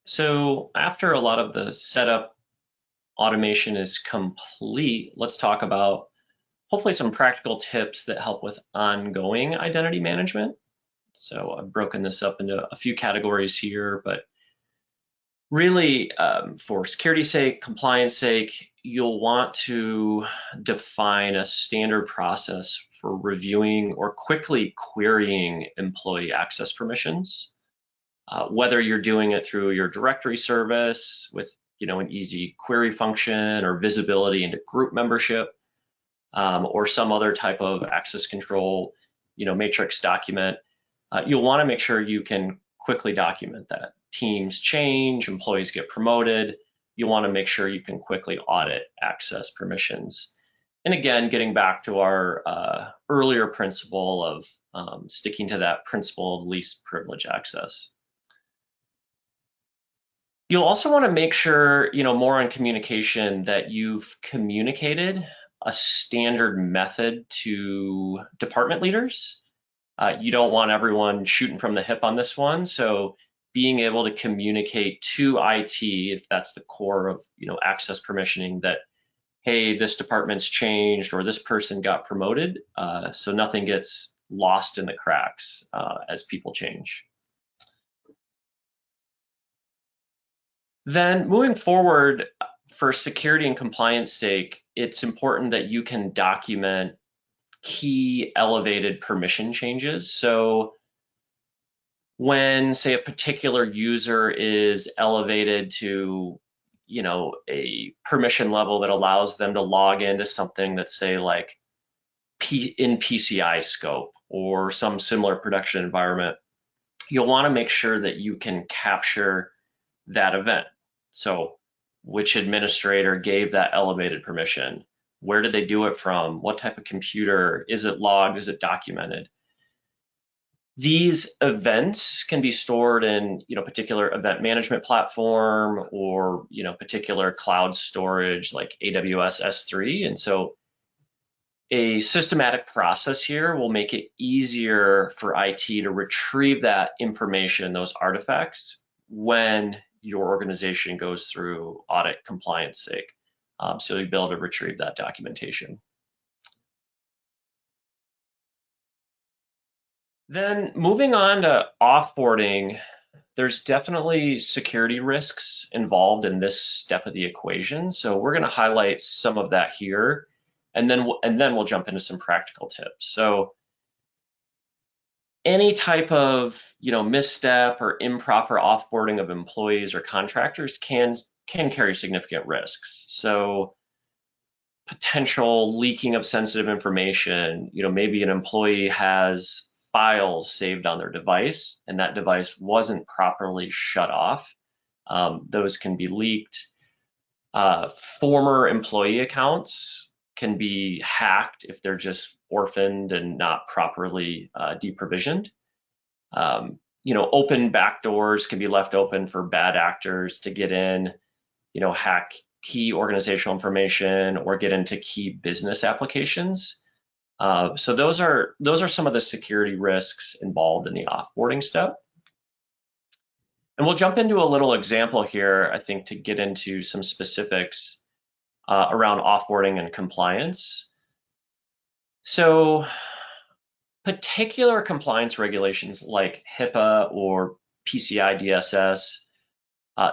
So after a lot of the setup automation is complete, let's talk about hopefully some practical tips that help with ongoing identity management. So I've broken this up into a few categories here, but really for security's sake, compliance sake, you'll want to define a standard process for reviewing or quickly querying employee access permissions. Whether you're doing it through your directory service with an easy query function or visibility into group membership, or some other type of access control matrix document, you'll want to make sure you can quickly document that. Teams change, employees get promoted. You want to make sure you can quickly audit access permissions. And again, getting back to our earlier principle of sticking to that principle of least privilege access. You'll also want to make sure, more on communication, that you've communicated a standard method to department leaders. You don't want everyone shooting from the hip on this one. So being able to communicate to IT, if that's the core of, access permissioning, that, hey, this department's changed or this person got promoted, so nothing gets lost in the cracks as people change. Then moving forward, for security and compliance sake, it's important that you can document key elevated permission changes. So when, say, a particular user is elevated to, a permission level that allows them to log into something that's, say, like in PCI scope or some similar production environment, you'll want to make sure that you can capture that event. So which administrator gave that elevated permission? Where did they do it from? What type of computer? Is it logged? Is it documented? These events can be stored in particular event management platform or particular cloud storage like AWS S3. And so a systematic process here will make it easier for IT to retrieve that information, those artifacts, when your organization goes through audit compliance sake. So you'll be able to retrieve that documentation. Then moving on to offboarding, there's definitely security risks involved in this step of the equation. So we're going to highlight some of that here, and then we'll jump into some practical tips. So any type of misstep or improper offboarding of employees or contractors can carry significant risks. So potential leaking of sensitive information, maybe an employee has files saved on their device and that device wasn't properly shut off. Those can be leaked. Former employee accounts can be hacked if they're just orphaned and not properly deprovisioned. Open backdoors can be left open for bad actors to get in, hack key organizational information or get into key business applications. So those are some of the security risks involved in the offboarding step. And we'll jump into a little example here, I think, to get into some specifics around offboarding and compliance. So particular compliance regulations like HIPAA or PCI DSS,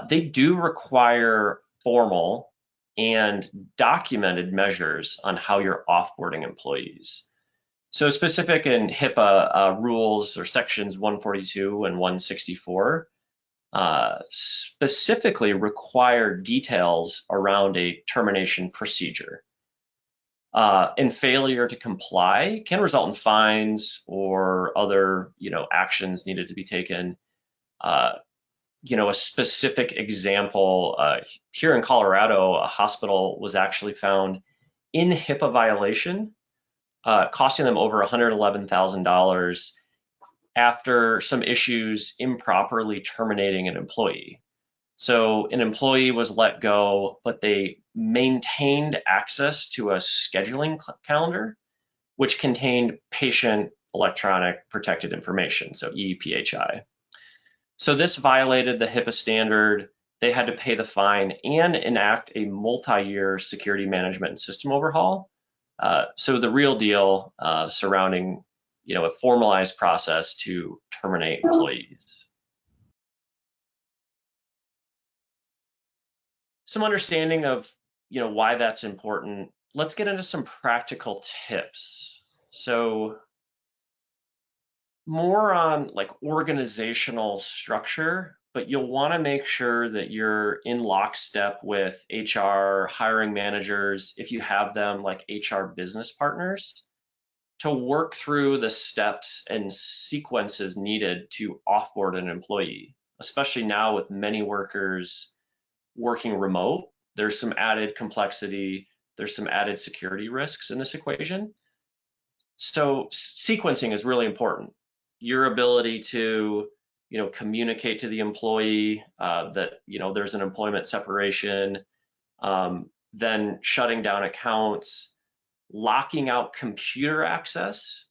they do require formal and documented measures on how you're offboarding employees. So specific in HIPAA rules or sections 142 and 164 specifically require details around a termination procedure. And failure to comply can result in fines or other actions needed to be taken. A specific example, here in Colorado, a hospital was actually found in HIPAA violation, costing them over $111,000 after some issues improperly terminating an employee. So an employee was let go, but they maintained access to a scheduling calendar, which contained patient electronic protected information, so EPHI. So this violated the HIPAA standard. They had to pay the fine and enact a multi-year security management and system overhaul. So the real deal surrounding, a formalized process to terminate employees. Some understanding of, why that's important. Let's get into some practical tips. So more on like organizational structure, but you'll want to make sure that you're in lockstep with HR, hiring managers, if you have them, like HR business partners, to work through the steps and sequences needed to offboard an employee, especially now with many workers working remote. There's some added complexity, there's some added security risks in this equation. So sequencing is really important. Your ability to, communicate to the employee that, there's an employment separation, then shutting down accounts, locking out computer access,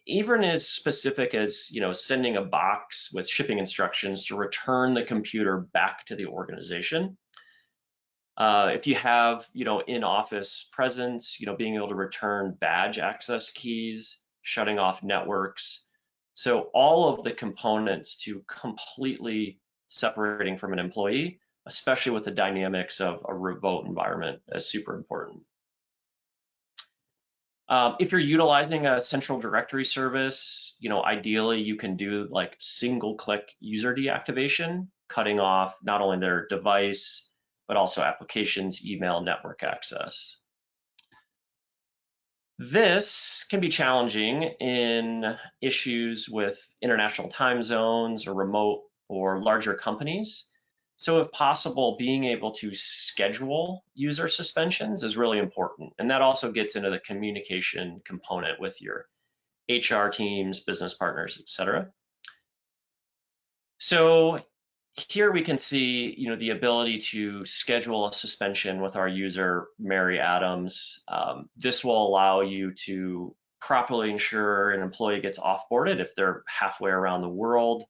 even as specific as, sending a box with shipping instructions to return the computer back to the organization. If you have, in-office presence, being able to return badge access keys, shutting off networks. So all of the components to completely separating from an employee, especially with the dynamics of a remote environment, is super important. If you're utilizing a central directory service, ideally you can do like single-click user deactivation, cutting off not only their device, but also applications, email, network access. This can be challenging in issues with international time zones or remote or larger companies. So if possible, being able to schedule user suspensions is really important. And that also gets into the communication component with your HR teams, business partners, et cetera. So here we can see, the ability to schedule a suspension with our user, Mary Adams. This will allow you to properly ensure an employee gets offboarded if they're halfway around the world.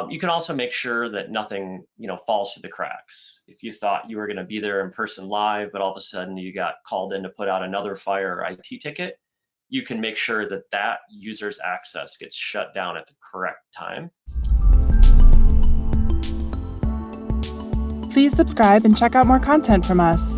You can also make sure that nothing, falls through the cracks. If you thought you were going to be there in person live, but all of a sudden you got called in to put out another fire or IT ticket, you can make sure that that user's access gets shut down at the correct time. Please subscribe and check out more content from us.